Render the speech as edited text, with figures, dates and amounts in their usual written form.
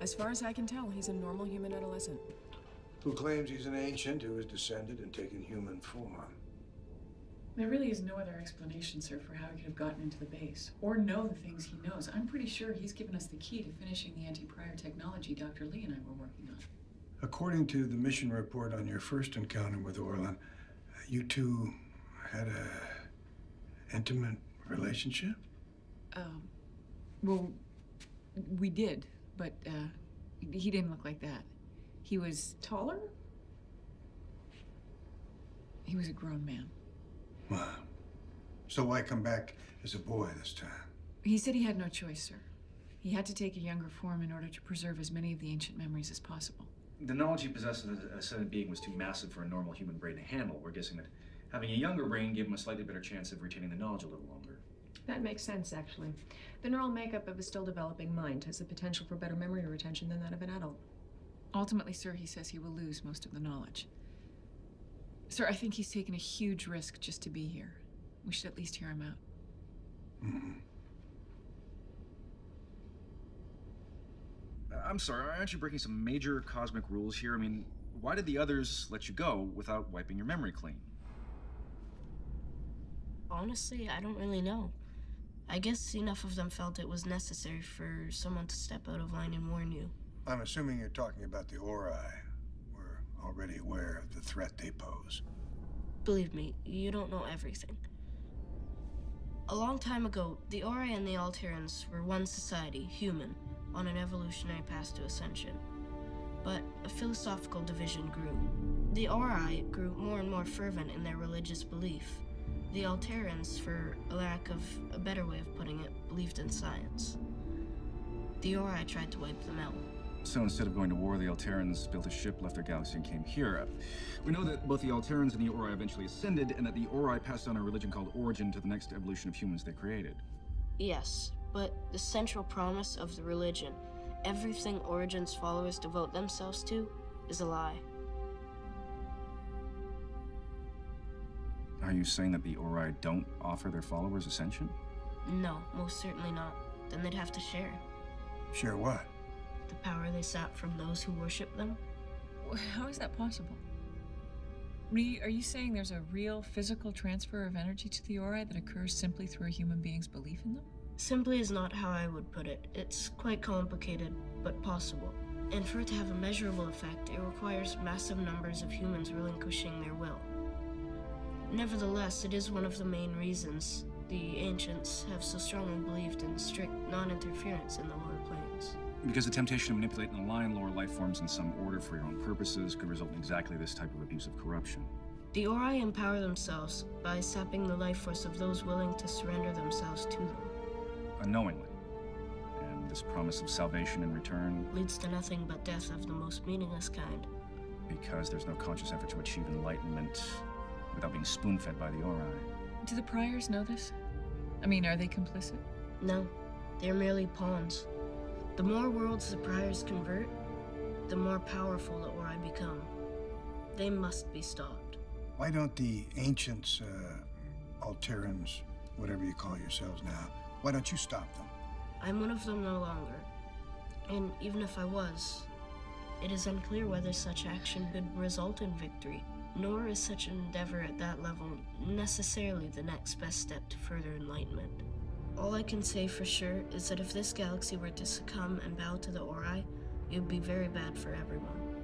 As far as I can tell, he's a normal human adolescent. Who claims he's an ancient who has descended and taken human form. There really is no other explanation, sir, for how he could have gotten into the base, or know the things he knows. I'm pretty sure he's given us the key to finishing the anti-prior technology Dr. Lee and I were working on. According to the mission report on your first encounter with Orlin, you two had a intimate relationship? Well, we did, but he didn't look like that. He was taller. He was a grown man. Wow. So why come back as a boy this time? He said he had no choice, sir. He had to take a younger form in order to preserve as many of the ancient memories as possible. The knowledge he possessed as a ascended being was too massive for a normal human brain to handle. We're guessing that having a younger brain gave him a slightly better chance of retaining the knowledge a little longer. That makes sense, actually. The neural makeup of a still developing mind has the potential for better memory retention than that of an adult. Ultimately, sir, he says he will lose most of the knowledge. Sir, I think he's taken a huge risk just to be here. We should at least hear him out. Mm-hmm. I'm sorry, aren't you breaking some major cosmic rules here? I mean, why did the others let you go without wiping your memory clean? Honestly, I don't really know. I guess enough of them felt it was necessary for someone to step out of line and warn you. I'm assuming you're talking about the Ori. We're already aware of the threat they pose. Believe me, you don't know everything. A long time ago, the Ori and the Alterans were one society, human, on an evolutionary path to ascension. But a philosophical division grew. The Ori grew more and more fervent in their religious belief. The Alterans, for a lack of a better way of putting it, believed in science. The Ori tried to wipe them out. So instead of going to war, the Alterans built a ship, left their galaxy, and came here. We know that both the Alterans and the Ori eventually ascended, and that the Ori passed on a religion called Origin to the next evolution of humans they created. Yes, but the central promise of the religion, everything Origin's followers devote themselves to, is a lie. Are you saying that the Ori don't offer their followers ascension? No, most certainly not. Then they'd have to share. Share what? The power they sap from those who worship them. How is that possible? Are you saying there's a real physical transfer of energy to the Ori that occurs simply through a human being's belief in them? Simply is not how I would put it. It's quite complicated, but possible. And for it to have a measurable effect, it requires massive numbers of humans relinquishing their will. Nevertheless, it is one of the main reasons the ancients have so strongly believed in strict non-interference in the lower planes. Because the temptation to manipulate and align lower life forms in some order for your own purposes could result in exactly this type of abusive corruption. The Ori empower themselves by sapping the life force of those willing to surrender themselves to them. Unknowingly. And this promise of salvation in return leads to nothing but death of the most meaningless kind. Because there's no conscious effort to achieve enlightenment without being spoon-fed by the Ori. Do the priors know this? I mean, are they complicit? No, they're merely pawns. The more worlds the priors convert, the more powerful the Ori become. They must be stopped. Why don't the ancients, Alterans, whatever you call yourselves now, why don't you stop them? I'm one of them no longer. And even if I was, it is unclear whether such action could result in victory. Nor is such an endeavor at that level necessarily the next best step to further enlightenment. All I can say for sure is that if this galaxy were to succumb and bow to the Ori, it would be very bad for everyone.